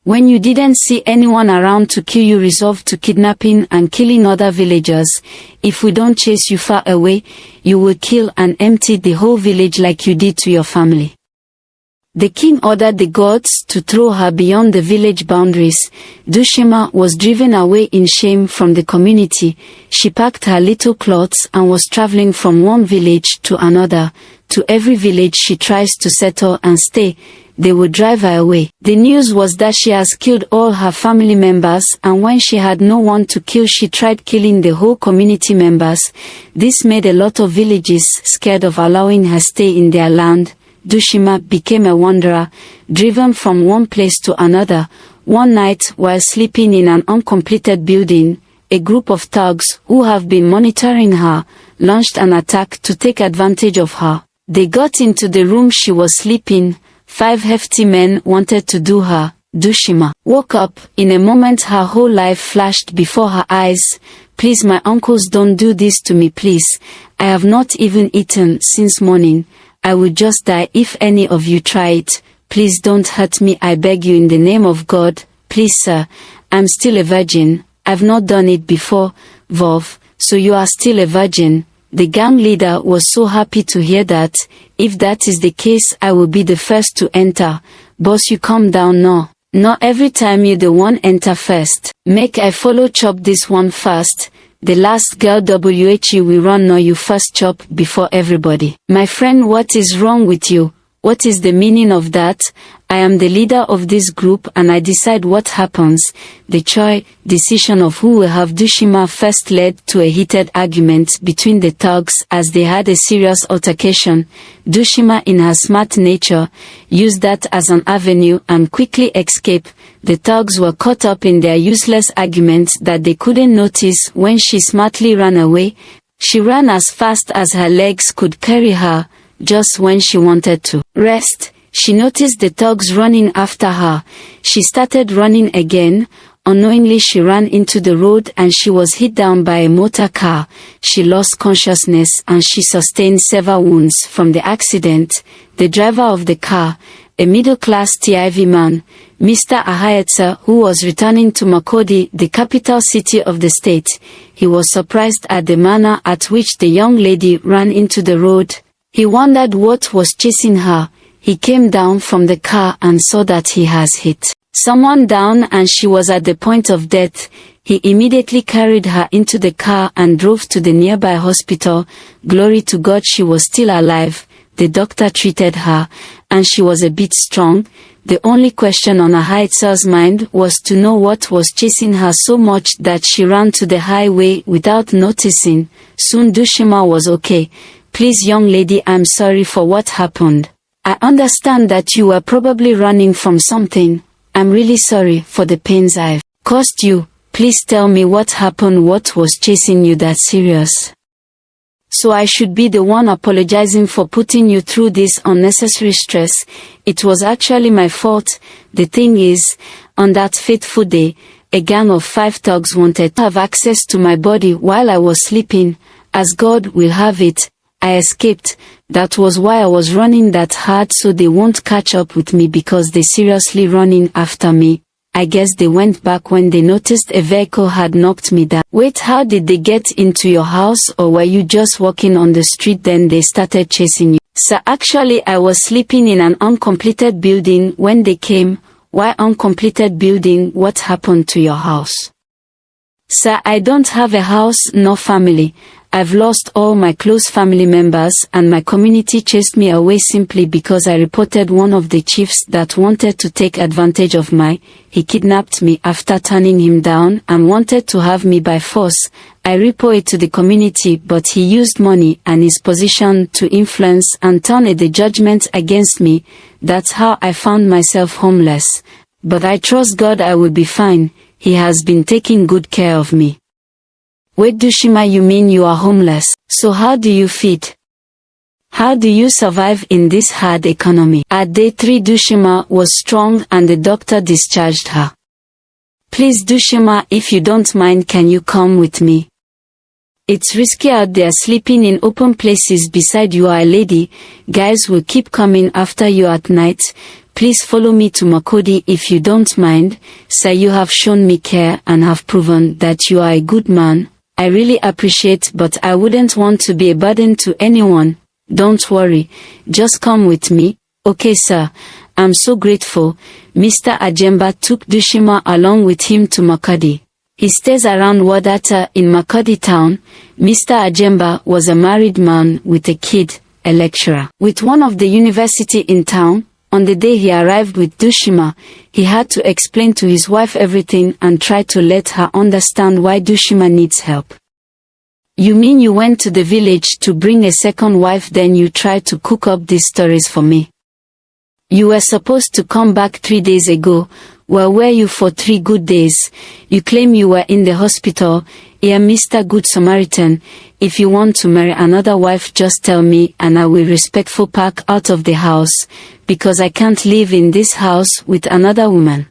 When you didn't see anyone around to kill, you resolved to kidnapping and killing other villagers. If we don't chase you far away, you will kill and empty the whole village like you did to your family. The king ordered the gods to throw her beyond the village boundaries. Dushima was driven away in shame from the community. She packed her little clothes and was traveling from one village to another. To every village she tries to settle and stay, they would drive her away. The news was that she has killed all her family members, and when she had no one to kill, she tried killing the whole community members. This made a lot of villages scared of allowing her stay in their land. Dushima became a wanderer, driven from one place to another. One night, while sleeping in an uncompleted building, a group of thugs, who have been monitoring her, launched an attack to take advantage of her. They got into the room she was sleeping. 5 hefty men wanted to do her. Dushima woke up. In a moment her whole life flashed before her eyes. Please, my uncles, don't do this to me, please. I have not even eaten since morning. I would just die if any of you try it. Please don't hurt me, I beg you, in the name of God. Please, sir. I'm still a virgin. I've not done it before. Vov, so you are still a virgin? The gang leader was so happy to hear that. If that is the case, I will be the first to enter. Boss, you calm down. No, not every time you the one enter first. Make I follow, chop this one first. The last girl Yah00 we run, no, you first chop before everybody. My friend, what is wrong with you? What is the meaning of that? I am the leader of this group and I decide what happens. The decision of who will have Dushima first led to a heated argument between the thugs as they had a serious altercation. Dushima, in her smart nature, used that as an avenue and quickly escaped. The thugs were caught up in their useless argument that they couldn't notice when she smartly ran away. She ran as fast as her legs could carry her. Just when she wanted to rest, she noticed the thugs running after her. She started running again. Unknowingly she ran into the road and she was hit down by a motor car. She lost consciousness and she sustained several wounds from the accident. The driver of the car, a middle-class TIV man, Mr. Ahayetsa, who was returning to Makodi, the capital city of the state, he was surprised at the manner at which the young lady ran into the road. He wondered what was chasing her. He came down from the car and saw that he has hit someone down and she was at the point of death. He immediately carried her into the car and drove to the nearby hospital. Glory to God, she was still alive. The doctor treated her, and she was a bit strong. The only question on Ahayetsa's mind was to know what was chasing her so much that she ran to the highway without noticing. Soon Dushima was okay. Please, young lady, I'm sorry for what happened. I understand that you were probably running from something. I'm really sorry for the pains I've caused you. Please tell me what happened, what was chasing you that serious? So I should be the one apologizing for putting you through this unnecessary stress. It was actually my fault. The thing is, on that fateful day, a gang of 5 thugs wanted to have access to my body while I was sleeping. As God will have it, I escaped. That was why I was running that hard, so they won't catch up with me, because they seriously running after me. I guess they went back when they noticed a vehicle had knocked me down. Wait, how did they get into your house, or were you just walking on the street then they started chasing you? Sir, actually I was sleeping in an uncompleted building when they came. Why uncompleted building? What happened to your house? Sir, I don't have a house nor family. I've lost all my close family members, and my community chased me away simply because I reported one of the chiefs that wanted to take advantage of he kidnapped me after turning him down and wanted to have me by force. I reported to the community, but he used money and his position to influence and turn the judgment against me. That's how I found myself homeless. But I trust God I will be fine. He has been taking good care of me. Wait, Dushima, you mean you are homeless? So how do you feed? How do you survive in this hard economy? At day 3 Dushima was strong and the doctor discharged her. Please Dushima, if you don't mind, can you come with me? It's risky out there sleeping in open places. Beside, you are a lady. Guys will keep coming after you at night. Please follow me to Makodi if you don't mind. Sir, you have shown me care and have proven that you are a good man. I really appreciate, but I wouldn't want to be a burden to anyone. Don't worry. Just come with me. Okay, sir. I'm so grateful. Mr. Ajemba took Dushima along with him to Makodi. He stays around Wadata in Makodi town. Mr. Ajemba was a married man with a kid, a lecturer with one of the university in town. On the day he arrived with Dushima, he had to explain to his wife everything and try to let her understand why Dushima needs help. You mean you went to the village to bring a second wife, then you tried to cook up these stories for me? You were supposed to come back 3 days ago. Where were you for 3 good days? You claim you were in the hospital. Here, Mr. Good Samaritan, if you want to marry another wife, just tell me and I will respectfully pack out of the house, because I can't live in this house with another woman.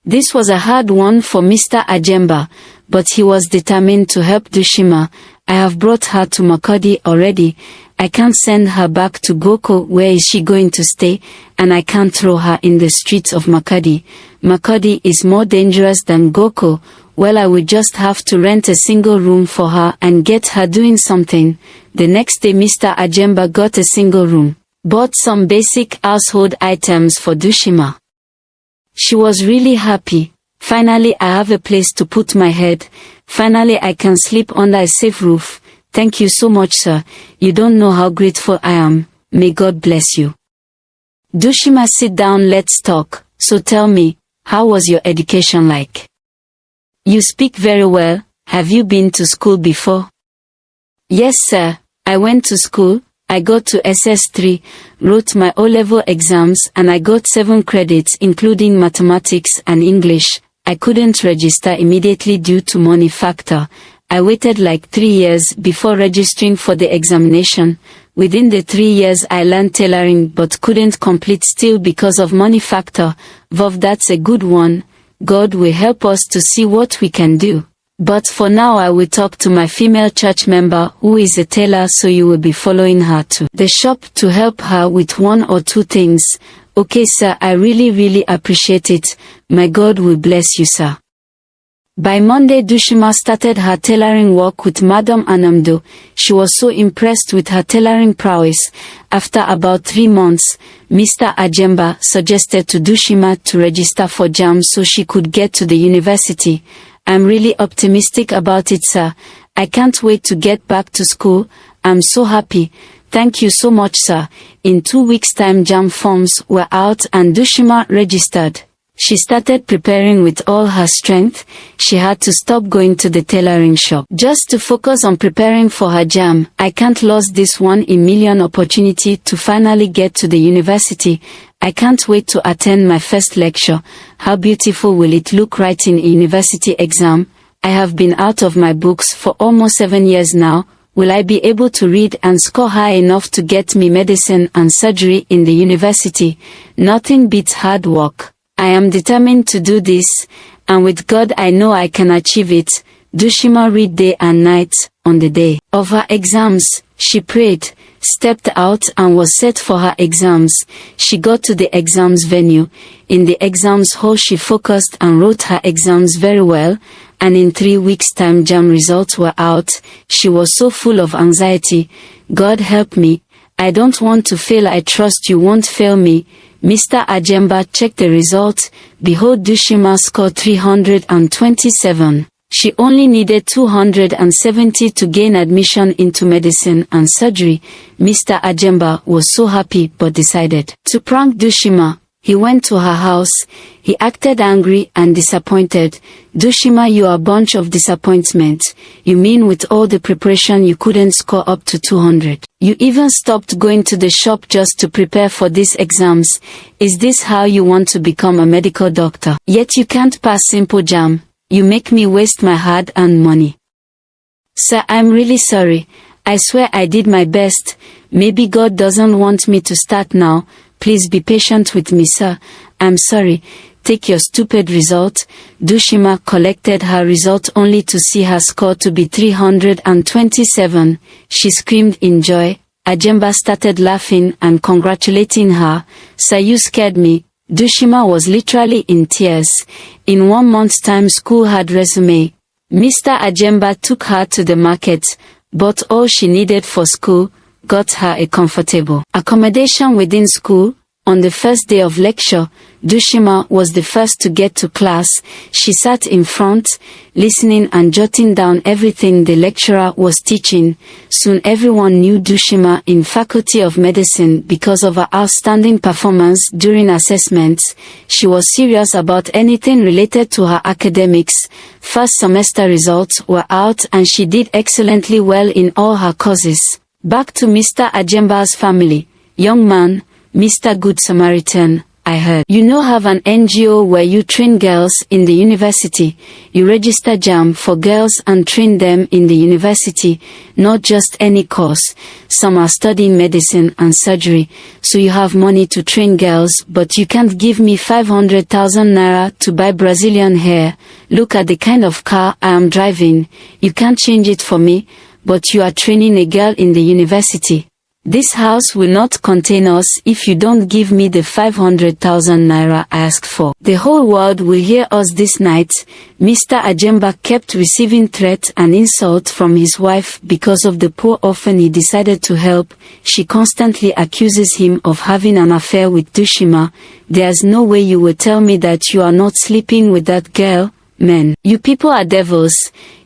This was a hard one for Mr. Ajemba, but he was determined to help Dushima. I have brought her to Makodi already. I can't send her back to Goko. Where is she going to stay? And I can't throw her in the streets of Makodi. Makodi is more dangerous than Goko. Well, I would just have to rent a single room for her and get her doing something. The next day Mr. Ajemba got a single room, bought some basic household items for Dushima. She was really happy. Finally, I have a place to put my head. Finally, I can sleep under a safe roof. Thank you so much, sir. You don't know how grateful I am. May God bless you. Dushima, sit down, let's talk. So tell me, how was your education like? You speak very well. Have you been to school before? Yes, sir. I went to school. I got to SS3, wrote my O-level exams, and I got 7 credits including mathematics and English. I couldn't register immediately due to money factor. I waited like 3 years before registering for the examination. Within the 3 years I learned tailoring but couldn't complete still because of money factor. Vov, that's a good one. God will help us to see what we can do. But for now I will talk to my female church member who is a tailor, so you will be following her to the shop to help her with 1 or 2 things. Okay, sir, I really appreciate it. My God will bless you, sir. By Monday, Dushima started her tailoring work with Madam Anamdo. She was so impressed with her tailoring prowess. After about 3 months, Mr. Ajemba suggested to Dushima to register for JAM so she could get to the university. I'm really optimistic about it, sir. I can't wait to get back to school. I'm so happy. Thank you so much, sir. In 2 weeks' time JAM forms were out and Dushima registered. She started preparing with all her strength. She had to stop going to the tailoring shop just to focus on preparing for her JAM. I can't lose this 1 in million opportunity to finally get to the university. I can't wait to attend my first lecture. How beautiful will it look writing a university exam? I have been out of my books for almost 7 years now. Will I be able to read and score high enough to get me medicine and surgery in the university? Nothing beats hard work. I am determined to do this, and with God I know I can achieve it. Dushima read day and night. On the day of her exams, she prayed, stepped out and was set for her exams. She got to the exams venue. In the exams hall she focused and wrote her exams very well, and in 3 weeks' time JAM results were out. She was so full of anxiety. God help me. I don't want to fail. I trust you won't fail me. Mr. Ajemba checked the result. Behold, Dushima scored 327. She only needed 270 to gain admission into medicine and surgery. Mr. Ajemba was so happy but decided to prank Dushima. He went to her house. He acted angry and disappointed. Dushima, you are a bunch of disappointment. You mean with all the preparation you couldn't score up to 200? You even stopped going to the shop just to prepare for these exams. Is this how you want to become a medical doctor? Yet you can't pass simple JAM. You make me waste my hard-earned money. Sir, I'm really sorry. I swear I did my best. Maybe God doesn't want me to start now. Please be patient with me, sir. I'm sorry. Take your stupid result. Dushima collected her result only to see her score to be 327. She screamed in joy. Ajemba started laughing and congratulating her. "Sir, you scared me." Dushima was literally in tears. In 1 month's time school had resume. Mr. Ajemba took her to the market, bought all she needed for school, got her a comfortable accommodation within school. On the first day of lecture, Dushima was the first to get to class. She sat in front, listening and jotting down everything the lecturer was teaching. Soon everyone knew Dushima in Faculty of Medicine because of her outstanding performance during assessments. She was serious about anything related to her academics. First semester results were out and she did excellently well in all her courses. Back to Mr. Ajemba's family. "Young man, Mr. Good Samaritan, I heard you have an NGO where you train girls in the university. You register JAM for girls and train them in the university, not just any course. Some are studying medicine and surgery, so you have money to train girls, but you can't give me 500,000 naira to buy Brazilian hair. Look at the kind of car I am driving. You can't change it for me, but you are training a girl in the university. This house will not contain us if you don't give me the 500,000 naira I asked for. The whole world will hear us this night." Mr. Ajemba kept receiving threats and insults from his wife because of the poor orphan he decided to help. She constantly accuses him of having an affair with Dushima. "There's no way you will tell me that you are not sleeping with that girl, man. You people are devils.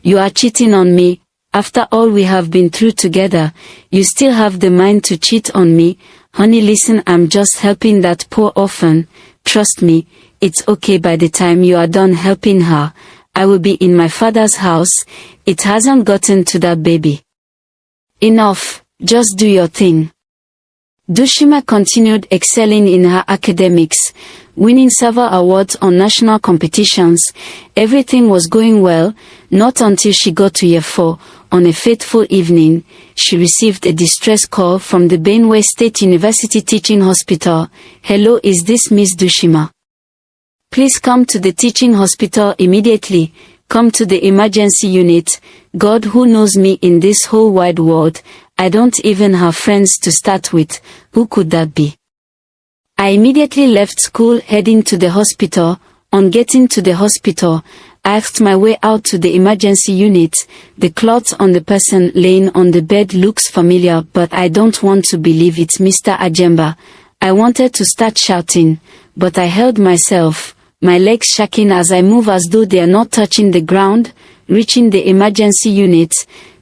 You are cheating on me. After all we have been through together, you still have the mind to cheat on me. Honey, listen, I'm just helping that poor orphan. Trust me, it's okay. By the time you are done helping her, I will be in my father's house. It hasn't gotten to that baby. Enough, just do your thing." Dushima continued excelling in her academics, winning several awards on national competitions. Everything was going well, not until she got to year 4. On a fateful evening, she received a distress call from the Benue State University Teaching Hospital. "Hello, is this Miss Dushima? Please come to the teaching hospital immediately. Come to the emergency unit. God, who knows me in this whole wide world? I don't even have friends to start with. Who could that be?" I immediately left school heading to the hospital. On getting to the hospital, I asked my way out to the emergency unit. The cloth on the person laying on the bed looks familiar, but I don't want to believe it's Mr. Ajemba. I wanted to start shouting, but I held myself, my legs shaking as I move as though they are not touching the ground. Reaching the emergency unit,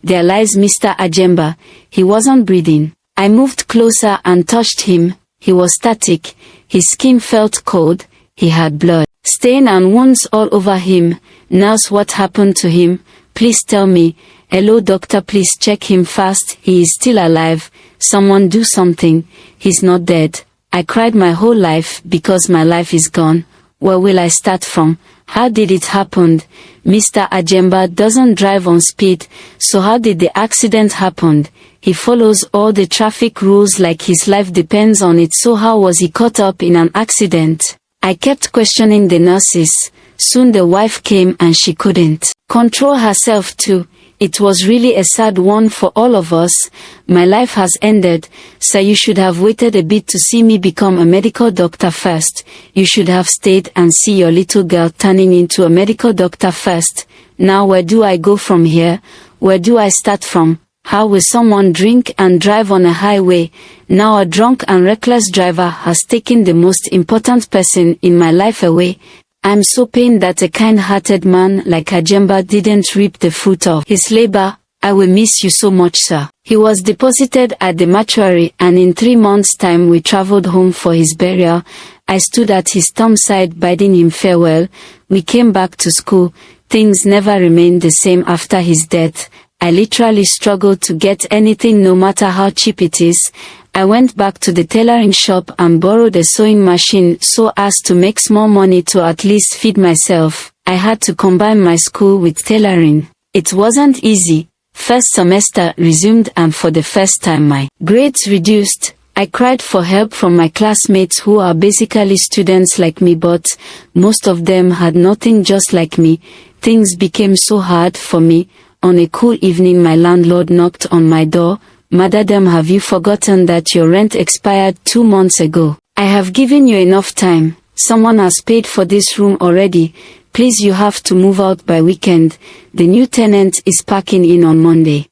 there lies Mr. Ajemba. He wasn't breathing. I moved closer and touched him. He was static. His skin felt cold. He had blood stain and wounds all over him. "Nurse, what happened to him? Please tell me." "Hello doctor, please check him fast. He is still alive. Someone do something. He's not dead." I cried my whole life because my life is gone. Where will I start from? How did it happen? Mr. Ajemba doesn't drive on speed, so how did the accident happen? He follows all the traffic rules like his life depends on it, so how was he caught up in an accident? I kept questioning the nurses. Soon the wife came and she couldn't control herself too. It was really a sad one for all of us. "My life has ended. Sir, you should have waited a bit to see me become a medical doctor first. You should have stayed and see your little girl turning into a medical doctor first. Now where do I go from here? Where do I start from? How will someone drink and drive on a highway? Now a drunk and reckless driver has taken the most important person in my life away. I'm so pained that a kind-hearted man like Ajemba didn't reap the fruit of his labor. I will miss you so much, sir." He was deposited at the mortuary, and in 3 months' time we traveled home for his burial. I stood at his tombside bidding him farewell. We came back to school. Things never remained the same after his death. I literally struggled to get anything, no matter how cheap it is. I went back to the tailoring shop and borrowed a sewing machine so as to make small money to at least feed myself. I had to combine my school with tailoring. It wasn't easy. First semester resumed, and for the first time my grades reduced. I cried for help from my classmates who are basically students like me, but most of them had nothing just like me. Things became so hard for me. On a cool evening my landlord knocked on my door. Madam, have you forgotten that your rent expired 2 months ago? I have given you enough time. Someone has paid for this room already. Please, you have to move out by weekend. The new tenant is packing in on Monday.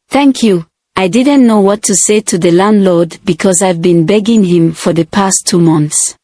Thank you. I didn't know what to say to the landlord because I've been begging him for the past 2 months.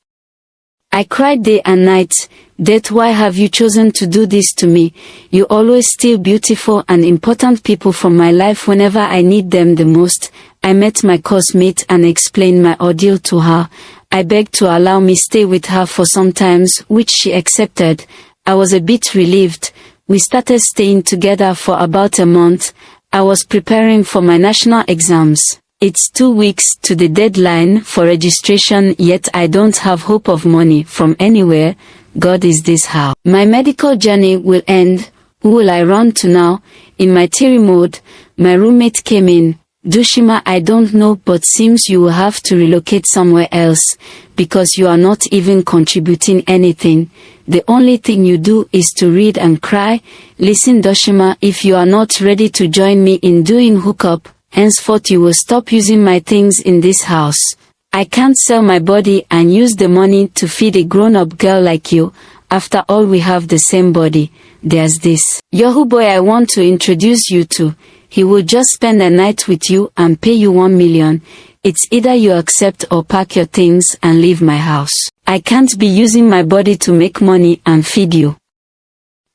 I cried day and night. Death, why have you chosen to do this to me? You always steal beautiful and important people from my life whenever I need them the most. I met my coursemate and explained my ordeal to her. I begged to allow me stay with her for some time, which she accepted. I was a bit relieved. We started staying together for about a month. I was preparing for my national exams. It's 2 weeks to the deadline for registration, yet I don't have hope of money from anywhere. God, is this how my medical journey will end? Who will I run to now? In my teary mode, my roommate came in. Dushima, I don't know, but seems you will have to relocate somewhere else, because you are not even contributing anything. The only thing you do is to read and cry. Listen, Dushima, if you are not ready to join me in doing hookup, henceforth you will stop using my things in this house. I can't sell my body and use the money to feed a grown-up girl like you. After all, we have the same body. There's this Yahoo boy I want to introduce you to. He will just spend a night with you and pay you 1 million. It's either you accept or pack your things and leave my house. I can't be using my body to make money and feed you.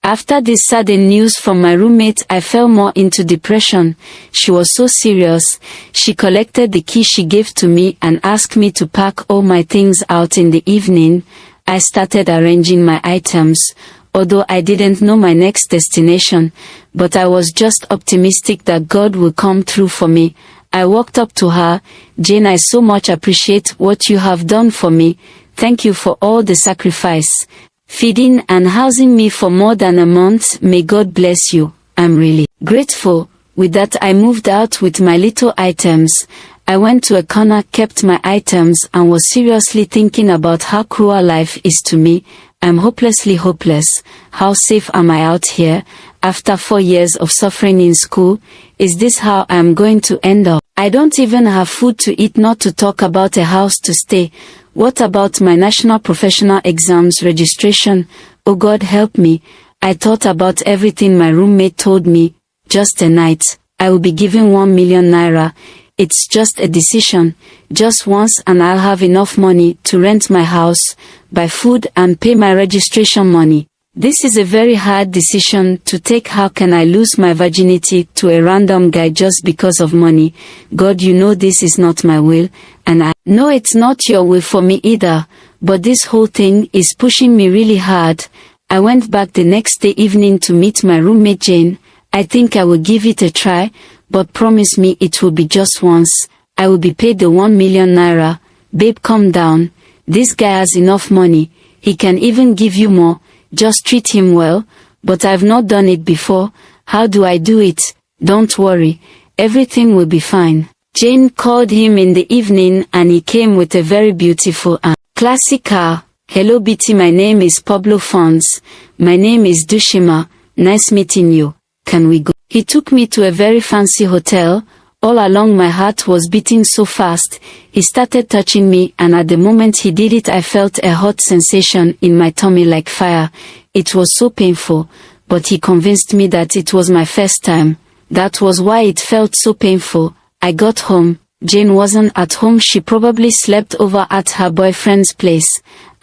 After this sudden news from my roommate, I fell more into depression. She was so serious. She collected the key she gave to me and asked me to pack all my things out in the evening. I started arranging my items, although I didn't know my next destination, but I was just optimistic that God would come through for me. I walked up to her. Jane, I so much appreciate what you have done for me. Thank you for all the sacrifice. Feeding and housing me for more than a month. May God bless you. I'm really grateful. With that, I moved out with my little items. I went to a corner, kept my items, and was seriously thinking about how cruel life is to me. I'm hopelessly hopeless. How safe am I out here? After 4 years of suffering in school, is this how I'm going to end up? I don't even have food to eat, not to talk about a house to stay. What about my national professional exams registration? Oh God, help me. I thought about everything my roommate told me. Just a night, I will be given 1 million naira. It's just a decision, just once, and I'll have enough money to rent my house, buy food and pay my registration money. This is a very hard decision to take. How can I lose my virginity to a random guy just because of money? God, you know this is not my will, and I know it's not your will for me either, but this whole thing is pushing me really hard. I went back the next day evening to meet my roommate Jane. I think I will give it a try, but promise me it will be just once. I will be paid the 1 million naira. Babe, calm down. This guy has enough money. He can even give you more. Just treat him well. But I've not done it before. How do I do it? Don't worry. Everything will be fine. Jane called him in the evening and he came with a very beautiful and classic car. Hello BT, my name is Pablo Fons. My name is Dushima. Nice meeting you. Can we go? He took me to a very fancy hotel. All along my heart was beating so fast. He started touching me, and at the moment he did it I felt a hot sensation in my tummy like fire. It was so painful, but he convinced me that it was my first time. That was why it felt so painful. I got home. Jane wasn't at home. She probably slept over at her boyfriend's place.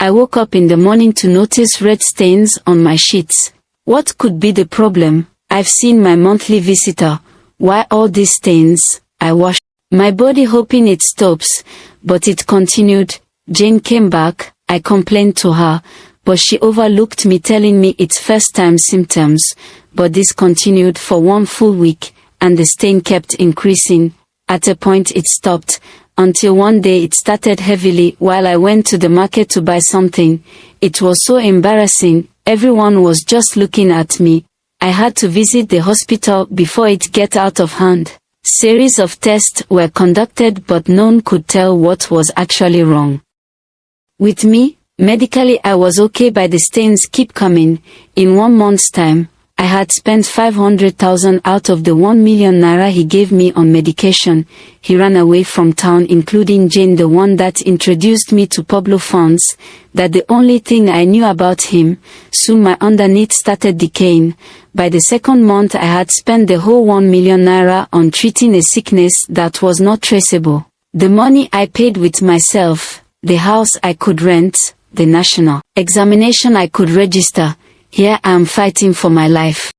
I woke up in the morning to notice red stains on my sheets. What could be the problem? I've seen my monthly visitor. Why all these stains? I washed my body hoping it stops, but it continued. Jane came back. I complained to her, but she overlooked me, telling me it's first time symptoms. But this continued for 1 full week, and the stain kept increasing. At a point it stopped, until one day it started heavily while I went to the market to buy something. It was so embarrassing. Everyone was just looking at me. I had to visit the hospital before it get out of hand. Series of tests were conducted, but none could tell what was actually wrong with me. Medically I was okay, but the stains keep coming. In 1 month's time, I had spent 500,000 out of the 1 million naira he gave me on medication. He ran away from town, including Jane, the one that introduced me to Pablo Fons. That the only thing I knew about him. Soon my underneath started decaying. By the second month I had spent the whole 1 million naira on treating a sickness that was not traceable. The money I paid with myself, the house I could rent, the national examination I could register. Here I am fighting for my life.